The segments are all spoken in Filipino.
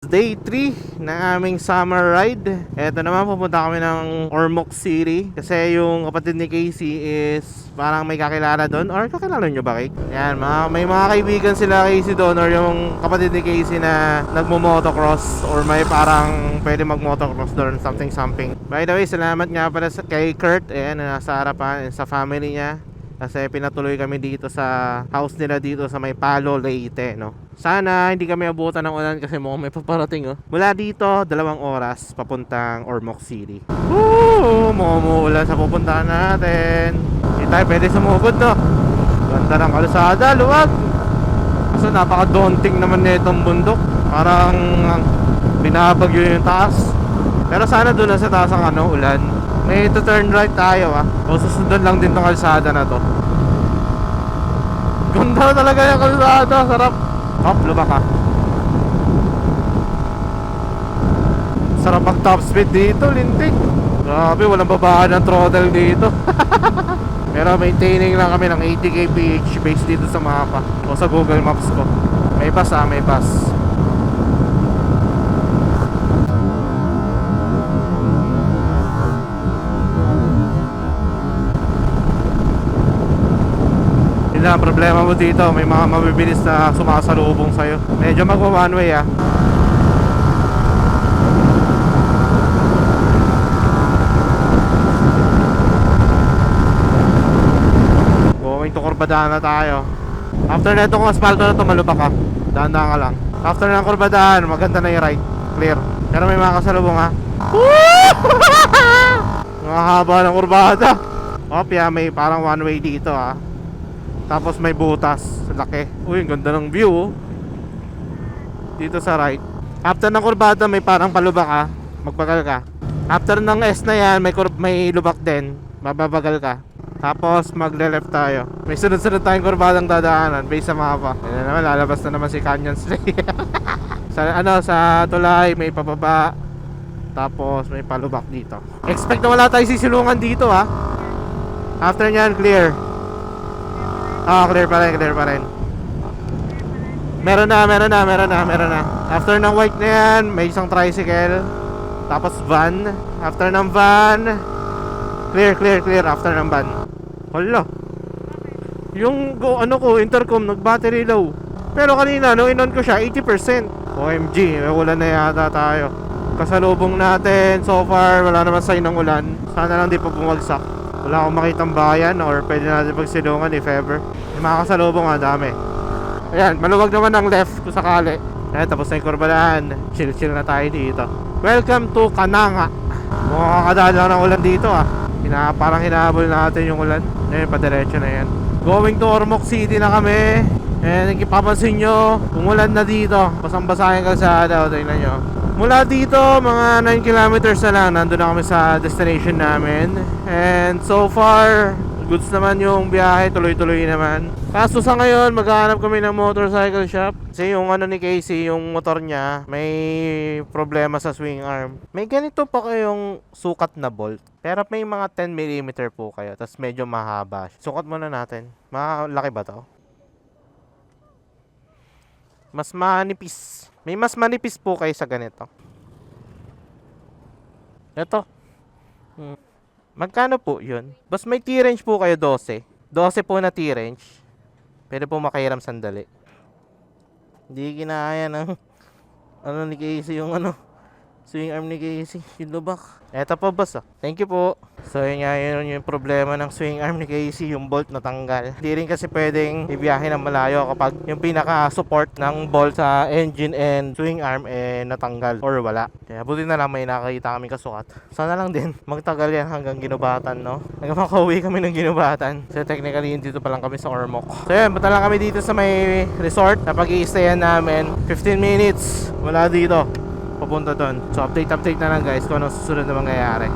day 3 ng aming summer ride. Eto naman, pupunta kami ng Ormoc City kasi yung kapatid ni Casey is parang may kakilala doon. Or kakilala nyo ba, Kate? Yan, may mga kaibigan sila Casey doon, or yung kapatid ni Casey na nagmo-motocross, or may parang pwede mag-motocross doon, something. By the way, salamat nga pala kay Kurt, nasa harapan, and sa family niya. Kasi pinatuloy kami dito sa house nila dito sa may Palo, Leyte, no? Sana hindi kami abutan ng ulan kasi mukhang may paparating, oh. Mula dito, 2 oras papuntang Ormoc City. Woo! Mukhang umuulan sa pupuntahan natin. Hindi tayo pwede sumugod, no? Ganda ng kalsada, luwag. Kasi napaka-daunting naman na itong bundok. Parang binabagyo yung taas. Pero sana doon na sa taas ang ulan. May to turn right tayo, o susundan lang din tong kalsada na to. Ganda talaga yung kalsada, sarap. Lubak ka. Sarap mag top speed dito, lintik. Grabe, walang babaan ng throttle dito. Pero maintaining lang kami ng 80 kph based dito sa mapa o sa Google Maps ko. May bus, may bus. Yun lang, problema mo dito, may mga mabibilis na sumasalubong sa'yo. Medyo magwa one way, Going to Corbadaan na tayo. After na itong asfalto na ito, malubak ka. Dahan-dahan ka lang. After ng Corbadaan, maganda na yung right. Clear. Pero may mga kasalubong, Nakahaba ng kurbada. May parang one way dito, Tapos may butas, laki. Uy, ang ganda ng view, dito sa right. After ng kurbada, may parang palubak, magbagal ka. After ng S na yan, may lubak din, mababagal ka. Tapos magle-left tayo. May sunod-sunod tayong kurbadang dadaanan based sa mapa. Yan naman, lalabas na naman si Canyon Street. Sa tulay may pababa. Tapos may palubak dito. Expect na wala tayong sisilungan dito, After nyan, clear. Clear pa rin. Meron na. After ng white na yan, may isang tricycle. Tapos van. After ng van, clear. After ng van. Hala. Yung intercom, nag-battery low. Pero kanina, nung inon ko siya, 80%. OMG, may ulan na yata tayo. Kasalubong natin, so far, wala naman sign ng ulan. Sana lang di pa bumagsak. Wala akong makitang bayan or pwede natin pagsilungan if ever. Yung mga kasalubong dami. Ayan, maluwag naman ang left kung sakali. Ayan, tapos na yung Corbadaan. Chill na tayo dito. Welcome to Cananga. Mukhang kakadaan lang ng ulan dito, Parang hinahabol natin yung ulan. Ayan, padiretso na yan. Going to Ormoc City na kami. And ipapansin nyo, umulan na dito. Basang-basa yung kalsada, tingnan nyo. Mula dito, mga 9 kilometers na lang, nandun na kami sa destination namin. And so far, goods naman yung biyahe, tuloy-tuloy naman. Kaso sa ngayon, maghahanap kami ng motorcycle shop. Kasi yung ni Casey, yung motor niya, may problema sa swing arm. May ganito pa kayong sukat na bolt. Pero may mga 10mm po kayo, tapos medyo mahaba. Sukat muna natin. Malaki ba to? Mas manipis. May mas manipis po kayo sa ganito. Ito. Magkano po yun? Bas may T-range po kayo 12. 12 po na T-range. Pwede po makahiram sandali. Hindi kinaya ng ni Casey yung swing arm ni Casey. Yung lubak. Eto po boss, Thank you po. So yun nga, yun yung problema ng swing arm ni Casey, yung bolt natanggal. Hindi rin kasi pwedeng ibiyahe ng malayo kapag yung pinaka-support ng bolt sa engine and swing arm natanggal or wala. Kaya buti na lang may nakakita kami kasukat. Sana lang din magtagal yan hanggang Ginubatan, no? Hanggang makauwi kami ng Ginubatan. So technically dito pa lang kami sa Ormoc. So yun, punta lang kami dito sa may resort na pag-i-stayan namin. 15 minutes mula dito papunta doon. So update na lang guys kung anong susunod na mangyayari.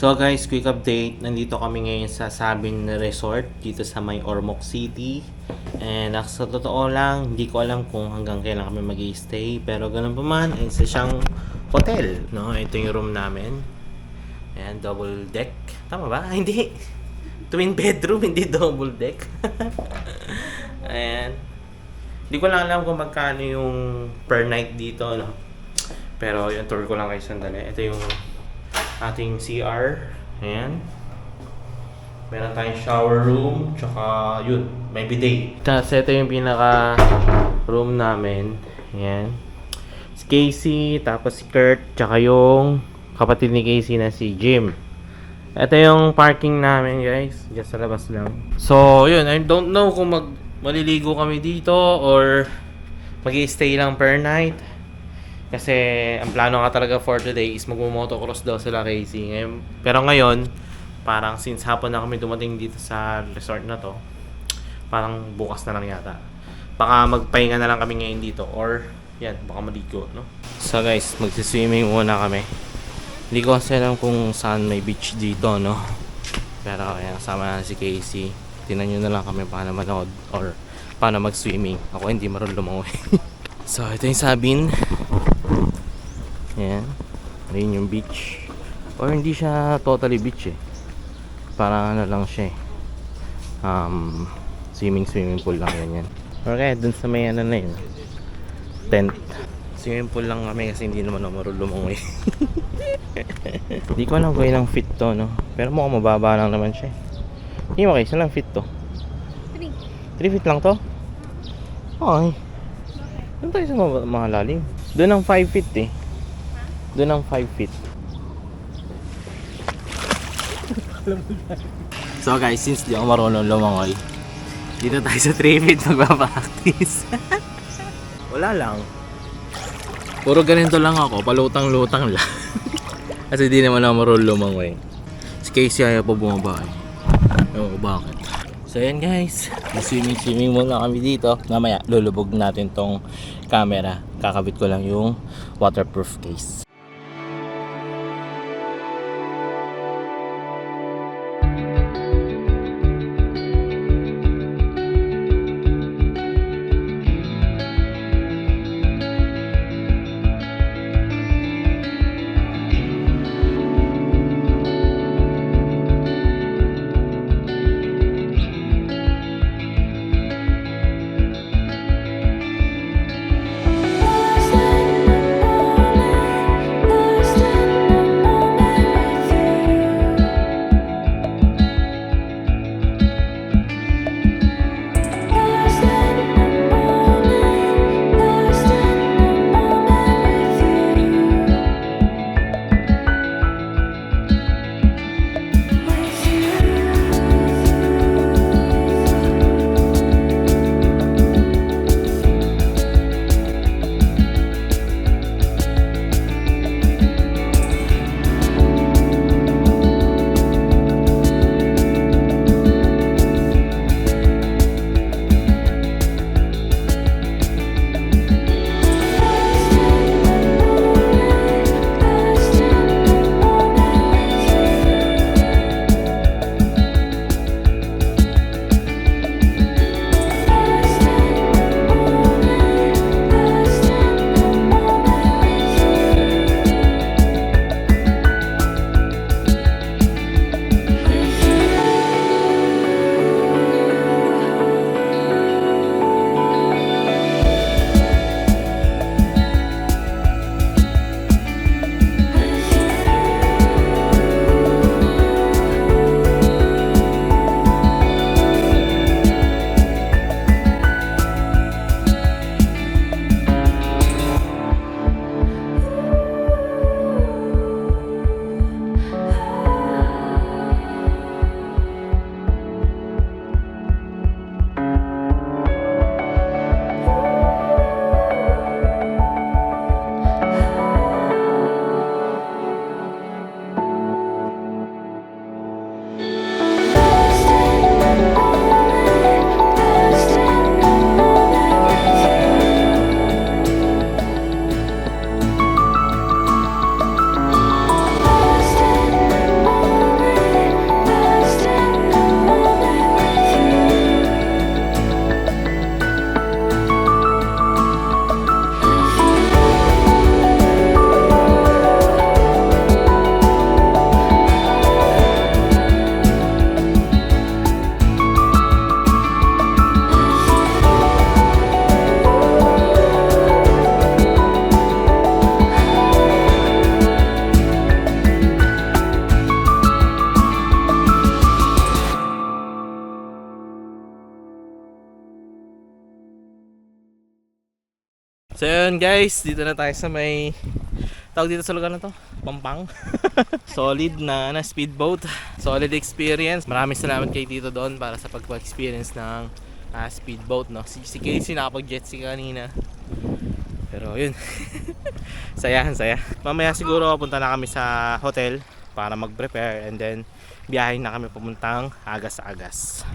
So guys, quick update. Nandito kami ngayon sa Sabin Resort dito sa may Ormoc City. And sa totoo lang, hindi ko alam kung hanggang kailan kami mag-i-stay. Pero ganun pa man, isa siyang hotel. No? Ito yung room namin. Ayan, double deck. Tama ba? Hindi. Twin bedroom, hindi double deck. Ayan. Hindi ko lang alam kung magkano yung per night dito. No? Pero yung tour ko lang kayo sandali. Ito yung ating CR. Ayan. Meron tayong shower room. Tsaka yun, may bidet. Tapos ito yung pinaka room namin. Ayan. Si Casey, tapos si Kurt, tsaka yung kapatid ni Casey na si Jim. Ito yung parking namin guys. Diyan sa labas lang. So yun, I don't know kung maliligo kami dito or mag-i-stay lang per night. Kasi ang plano nga talaga for today is magmo-motocross daw sila Casey. Pero ngayon, parang since hapon na kami dumating dito sa resort na to, parang bukas na lang yata. Baka magpahinga na lang kami ngayon dito or yan, baka maligo, no? So guys, magsiswimming muna kami. Hindi ko kasi alam kung saan may beach dito, no? Pero ayan, kasama na si Casey. Tingnan nyo na lang kami paano manood or paano mag-swimming. Ako hindi marunong lumangoy. So ito yung Sabin. Ayan. Ayun yung beach. Or hindi siya totally beach eh. Parang ano lang siya eh. Swimming pool lang yan. Okay, dun sa may ano na yun. Tent. Swimming pool lang kami kasi hindi naman ako marunong lumangoy. Hindi ko alam kung ilang feet to, no? Pero mukhang mababa lang naman siya eh. Hindi mo kayo, saan lang feet to? 3 feet lang to? Ay. Doon tayo sa mga lalim. Doon ang 5 feet eh. Doon ang 5 feet. So guys, since di ako marunong lumangoy, dito tayo sa 3 feet magpa-practice. Wala lang. Puro ganito lang ako, palutang-lutang lang. Kasi di naman ako marunong lumangoy. Si Casey ayaw pa bumaba eh. Oo, bakit? So yan guys, swimming muna kami dito. Mamaya lulubog natin tong camera. Kakabit ko lang yung waterproof case. So yun guys, dito na tayo sa may tawag dito sa lugar na to, Pampang. Solid na speedboat. Solid experience. Maraming salamat kay Tito Don para sa pagpa-experience ng speedboat, no. Si Casey nakapag-jet ski kanina. Pero yun. Saya. Mamaya siguro punta na kami sa hotel para mag-prepare and then biyahe na kami papuntang Agas-Agas.